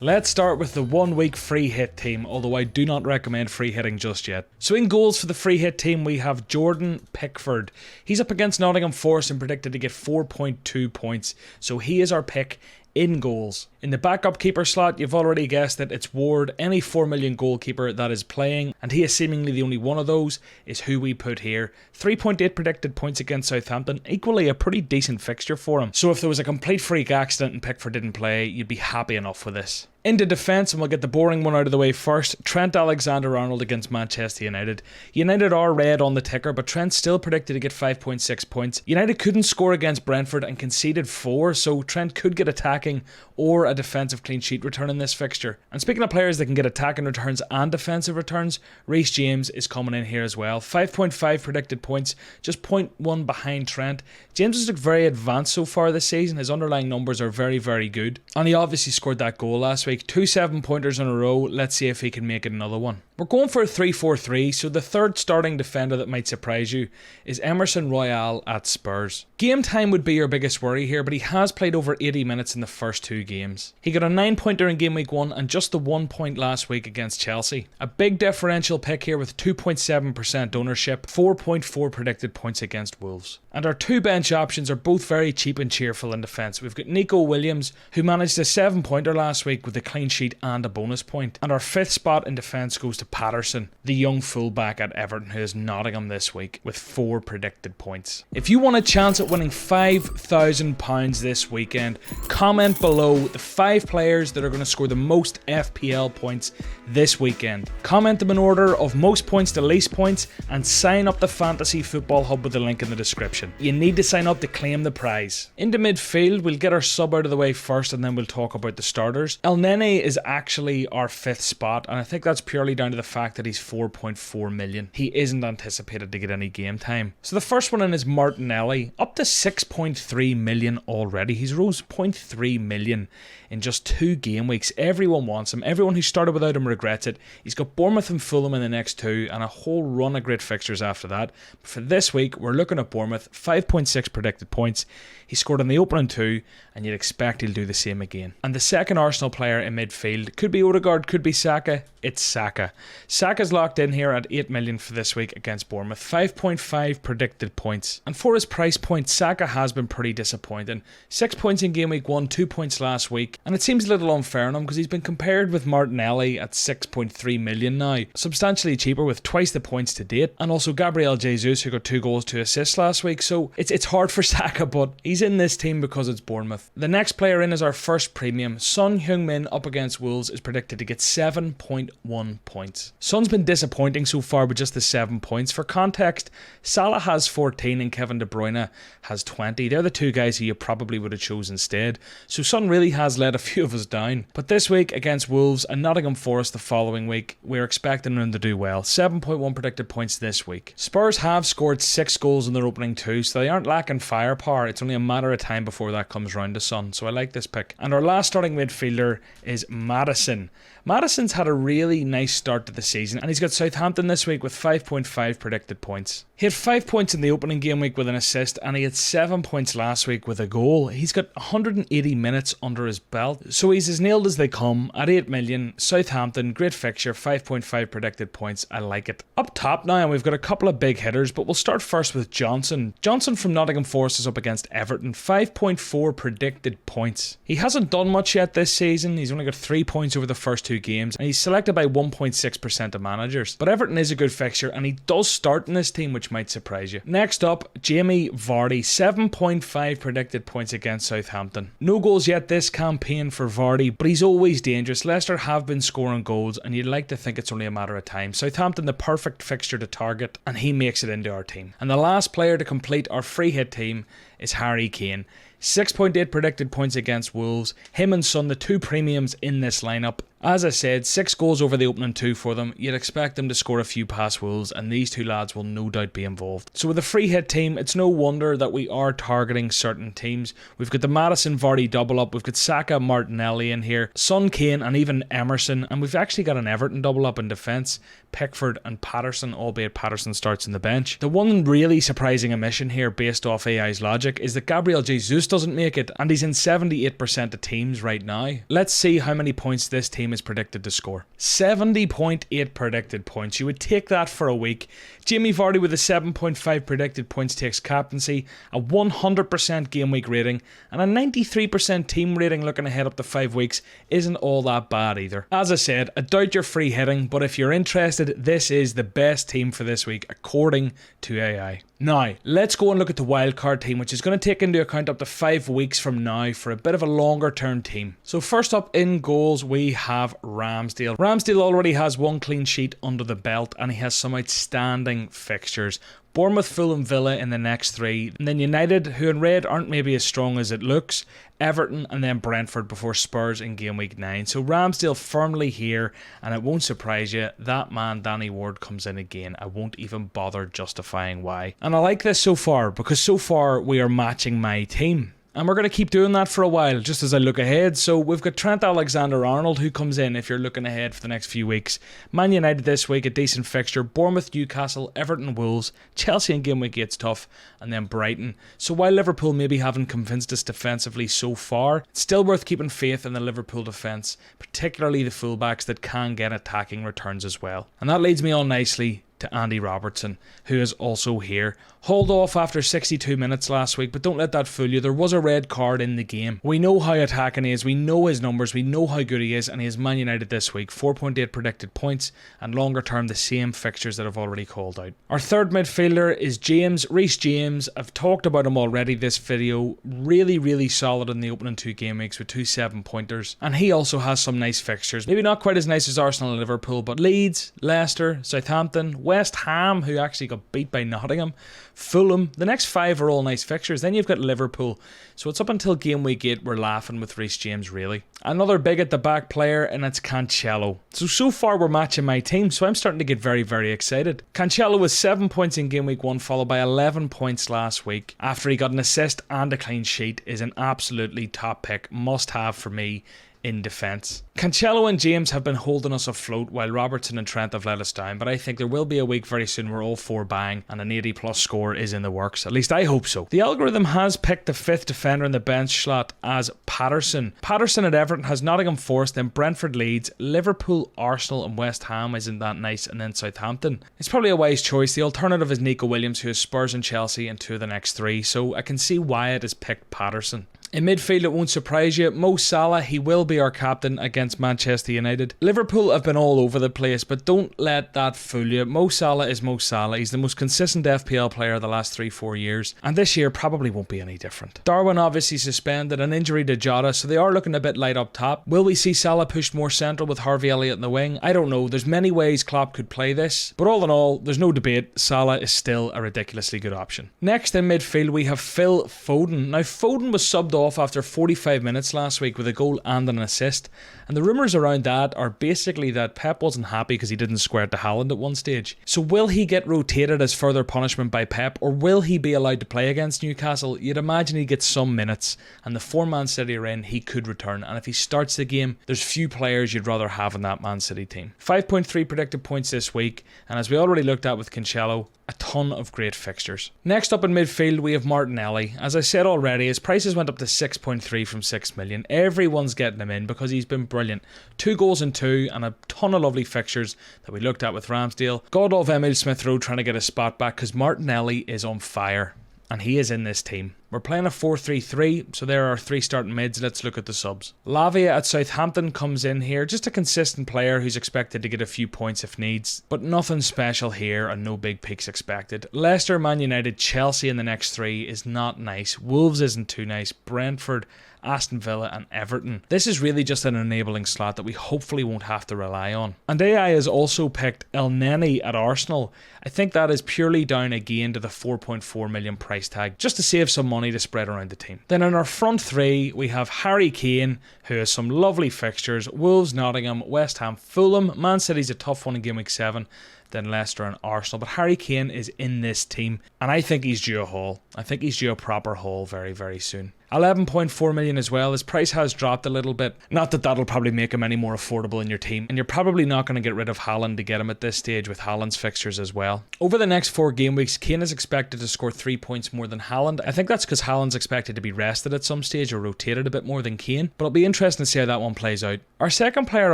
Let's start with the 1 week free hit team, although I do not recommend free hitting just yet. So in goals for the free hit team we have Jordan Pickford. He's up against Nottingham Forest and predicted to get 4.2 points, so he is our pick in goals. In the backup keeper slot, you've already guessed it, it's Ward, any 4 million goalkeeper that is playing, and he is seemingly the only one of those, is who we put here. 3.8 predicted points against Southampton, equally a pretty decent fixture for him. So if there was a complete freak accident and Pickford didn't play, you'd be happy enough with this. Into defence, and we'll get the boring one out of the way first. Trent Alexander-Arnold against Manchester United. United are red on the ticker, but Trent still predicted to get 5.6 points. United couldn't score against Brentford and conceded 4, so Trent could get attacking or a defensive clean sheet return in this fixture. And speaking of players that can get attacking returns and defensive returns, Reece James is coming in here as well. 5.5 predicted points, just 0.1 behind Trent. James has looked very advanced so far this season. His underlying numbers are very, very good. And he obviously scored that goal last week. 2 7-pointers in a row. Let's see if he can make it another one. We're going for a 3-4-3, so the third starting defender that might surprise you is Emerson Royal at Spurs. Game time would be your biggest worry here, but he has played over 80 minutes in the first 2 games. He got a 9-pointer in game week 1 and just the 1 point last week against Chelsea. A big differential pick here with 2.7% ownership, 4.4 predicted points against Wolves. And our 2 bench options are both very cheap and cheerful in defence. We've got Nico Williams, who managed a 7-pointer last week with a clean sheet and a bonus point. And our 5th spot in defence goes to Patterson, the young fullback at Everton who is Nottingham this week with 4 predicted points. If you want a chance at winning £5,000 this weekend, comment below the 5 players that are going to score the most FPL points this weekend. Comment them in order of most points to least points and sign up the Fantasy Football Hub with the link in the description. You need to sign up to claim the prize. Into midfield, we'll get our sub out of the way first and then we'll talk about the starters. El Nene is actually our 5th spot, and I think that's purely down to the fact that he's 4.4 million. He isn't anticipated to get any game time. So the first one in is Martinelli, up to 6.3 million already. He's rose 0.3 million in just 2 game weeks. Everyone wants him. Everyone who started without him regrets it. He's got Bournemouth and Fulham in the next 2 and a whole run of great fixtures after that. But for this week, we're looking at Bournemouth, 5.6 predicted points. He scored in the opening 2 and you'd expect he'll do the same again. And the second Arsenal player in midfield, could be Odegaard, could be Saka. It's Saka. Saka's locked in here at 8 million for this week against Bournemouth, 5.5 predicted points. And for his price point, Saka has been pretty disappointing. 6 points in game week 1, 2 points last week. And it seems a little unfair on him because he's been compared with Martinelli at 6.3 million now. Substantially cheaper with twice the points to date. And also Gabriel Jesus, who got 2 goals, 2 assists last week. So it's hard for Saka, but he's in this team because it's Bournemouth. The next player in is our first premium. Son Heung-min up against Wolves is predicted to get 7.1 points. Son's been disappointing so far with just the 7 points. For context, Salah has 14 and Kevin De Bruyne has 20. They're the 2 guys who you probably would have chosen instead. So Son really has let a few of us down. But this week against Wolves and Nottingham Forest the following week, we're expecting them to do well. 7.1 predicted points this week. Spurs have scored 6 goals in their opening 2, so they aren't lacking firepower. It's only a matter of time before that comes round to Son, so I like this pick. And our last starting midfielder is Maddison. Maddison's had a really nice start to the season and he's got Southampton this week with 5.5 predicted points. He had 5 points in the opening game week with an assist and he had 7 points last week with a goal. He's got 180 minutes under his belt, so he's as nailed as they come at 8 million. Southampton, great fixture, 5.5 predicted points. I like it. Up top now, and we've got a couple of big hitters, but we'll start first with Johnson. Johnson from Nottingham Forest is up against Everton, 5.4 predicted points. He hasn't done much yet this season. He's only got 3 points over the first 2 games and he's selected by 1.6% of managers. But Everton is a good fixture and he does start in this team, which might surprise you. Next up, Jamie Vardy, 7.5 predicted points against Southampton. No goals yet this campaign for Vardy, but he's always dangerous. Leicester have been scoring goals and you'd like to think it's only a matter of time. Southampton, the perfect fixture to target, and he makes it into our team. And the last player to complete our free hit team is Harry Kane. 6.8 predicted points against Wolves. Him and Son, the 2 premiums in this lineup. As I said, 6 goals over the opening 2 for them. You'd expect them to score a few past Wolves, and these 2 lads will no doubt be involved. So with a free hit team, it's no wonder that we are targeting certain teams. We've got the Maddison Vardy double up, we've got Saka, Martinelli in here, Son, Kane and even Emerson, and we've actually got an Everton double up in defence, Pickford and Patterson, albeit Patterson starts on the bench. The one really surprising omission here based off AI's logic is that Gabriel Jesus just doesn't make it, and he's in 78% of teams right now. Let's see how many points this team is predicted to score. 70.8 predicted points. You would take that for a week. Jamie Vardy with a 7.5 predicted points takes captaincy, a 100% game week rating, and a 93% team rating looking ahead up to 5 weeks isn't all that bad either. As I said, I doubt you're free hitting, but if you're interested, this is the best team for this week according to AI. Now, let's go and look at the wildcard team, which is going to take into account up to 5 weeks from now for a bit of a longer term team. So first up in goals, we have Ramsdale. Ramsdale already has 1 clean sheet under the belt, and he has some outstanding fixtures. Bournemouth, Fulham, Villa in the next 3, and then United, who in red aren't maybe as strong as it looks, Everton, and then Brentford before Spurs in game week 9. So Ramsdale firmly here, and it won't surprise you, that man Danny Ward comes in again. I won't even bother justifying why. And I like this so far, because so far we are matching my team. And we're going to keep doing that for a while, just as I look ahead. So we've got Trent Alexander-Arnold, who comes in if you're looking ahead for the next few weeks. Man United this week, a decent fixture. Bournemouth, Newcastle, Everton, Wolves. Chelsea in game week 8's tough. And then Brighton. So while Liverpool maybe haven't convinced us defensively so far, it's still worth keeping faith in the Liverpool defence, particularly the fullbacks that can get attacking returns as well. And that leads me on nicely to Andy Robertson, who is also here. Hauled off after 62 minutes last week, but don't let that fool you. There was a red card in the game. We know how attacking he is, we know his numbers, we know how good he is, and he is Man United this week. 4.8 predicted points, and longer term the same fixtures that I've already called out. Our third midfielder is James, Reece James. I've talked about him already this video. Really solid in the opening 2 game weeks with 2 7-pointers, and he also has some nice fixtures. Maybe not quite as nice as Arsenal and Liverpool, but Leeds, Leicester, Southampton, West Ham, who actually got beat by Nottingham, Fulham. The next 5 are all nice fixtures. Then you've got Liverpool. So it's up until game week 8 we're laughing with Reece James, really. Another big at the back player, and it's Cancelo. So far we're matching my team, so I'm starting to get very excited. Cancelo was 7 points in game week 1, followed by 11 points last week. After he got an assist and a clean sheet, is an absolutely top pick. Must have for me in defence. Cancelo and James have been holding us afloat while Robertson and Trent have let us down, but I think there will be a week very soon where all 4 bang and an 80 plus score is in the works. At least I hope so. The algorithm has picked the 5th defender in the bench slot as Patterson. Patterson at Everton has Nottingham Forest, then Brentford, Leeds, Liverpool, Arsenal and West Ham isn't that nice, and then Southampton. It's probably a wise choice. The alternative is Nico Williams, who has Spurs and Chelsea in 2 of the next 3, so I can see why it has picked Patterson. In midfield, it won't surprise you, Mo Salah, he will be our captain against Manchester United. Liverpool have been all over the place, but don't let that fool you. Mo Salah is Mo Salah. He's the most consistent FPL player the last 3-4 years, and this year probably won't be any different. Darwin obviously suspended, an injury to Jota, so they are looking a bit light up top. Will we see Salah pushed more central with Harvey Elliott in the wing? I don't know. There's many ways Klopp could play this, but all in all, there's no debate. Salah is still a ridiculously good option. Next in midfield, we have Phil Foden. Now, Foden was subbed off after 45 minutes last week with a goal and an assist, and the rumours around that are basically that Pep wasn't happy because he didn't square it to Haaland at one stage. So will he get rotated as further punishment by Pep, or will he be allowed to play against Newcastle? You'd imagine he'd get some minutes, and the 4 Man City are in, he could return, and if he starts the game, there's few players you'd rather have in that Man City team. 5.3 predicted points this week, and as we already looked at with Cancelo, a ton of great fixtures. Next up in midfield, we have Martinelli. As I said already, his prices went up to 6.3 from 6 million. Everyone's getting him in because he's been brilliant. 2 goals in 2 and a ton of lovely fixtures that we looked at with Ramsdale. God love Emile Smith Rowe trying to get a spot back because Martinelli is on fire. And he is in this team. We're playing a 4-3-3, so there are 3 starting mids. Let's look at the subs. Lavia at Southampton comes in here. Just a consistent player who's expected to get a few points if needs, but nothing special here and no big peaks expected. Leicester, Man United, Chelsea in the next 3 is not nice. Wolves isn't too nice. Brentford, Aston Villa and Everton. This is really just an enabling slot that we hopefully won't have to rely on. And AI has also picked El Neni at Arsenal. I think that is purely down again to the 4.4 million price tag, just to save some money to spread around the team. Then in our front 3 we have Harry Kane, who has some lovely fixtures. Wolves, Nottingham, West Ham, Fulham. Man City's a tough one in game week 7. Then Leicester and Arsenal. But Harry Kane is in this team, and I think he's due a haul. I think he's due a proper haul very soon. 11.4 million as well. His price has dropped a little bit. Not that that'll probably make him any more affordable in your team, and you're probably not going to get rid of Haaland to get him at this stage with Haaland's fixtures as well. Over the next 4 game weeks, Kane is expected to score 3 points more than Haaland. I think that's because Haaland's expected to be rested at some stage or rotated a bit more than Kane, but it'll be interesting to see how that one plays out. Our second player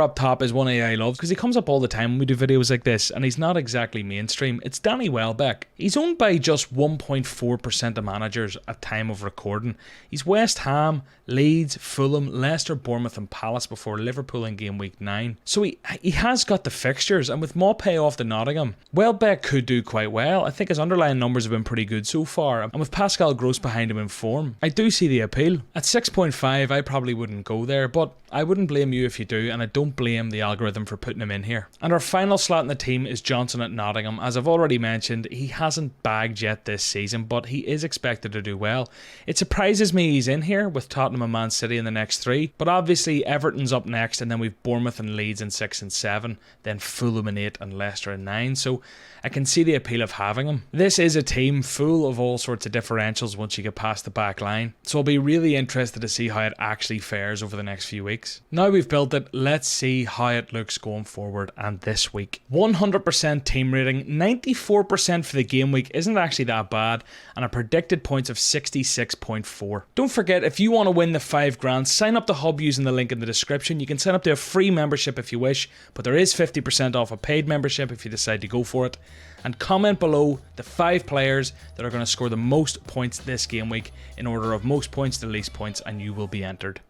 up top is one AI loves because he comes up all the time when we do videos like this, and he's not exactly mainstream. It's Danny Welbeck. He's owned by just 1.4% of managers at time of recording. He's West Ham, Leeds, Fulham, Leicester, Bournemouth and Palace before Liverpool in game week 9. So he has got the fixtures, and with Maupay off to Nottingham, Welbeck could do quite well. I think his underlying numbers have been pretty good so far, and with Pascal Gross behind him in form, I do see the appeal. At 6.5 I probably wouldn't go there, but I wouldn't blame you if you do, and I don't blame the algorithm for putting him in here. And our final slot in the team is Johnson at Nottingham. As I've already mentioned, he hasn't bagged yet this season, but he is expected to do well. It surprises me he's in here with Tottenham and Man City in the next 3, but obviously Everton's up next, and then we've Bournemouth and Leeds in 6 and 7, then Fulham in 8 and Leicester in 9, so I can see the appeal of having him. This is a team full of all sorts of differentials once you get past the back line, so I'll be really interested to see how it actually fares over the next few weeks. Now we've built it, let's see how it looks going forward and this week. 100% team rating, 94% for the game week isn't actually that bad, and a predicted points of 66.4. Don't forget, if you want to win the 5 grand, sign up to Hub using the link in the description. You can sign up to a free membership if you wish, but there is 50% off a paid membership if you decide to go for it. And comment below the 5 players that are going to score the most points this game week in order of most points to least points, and you will be entered.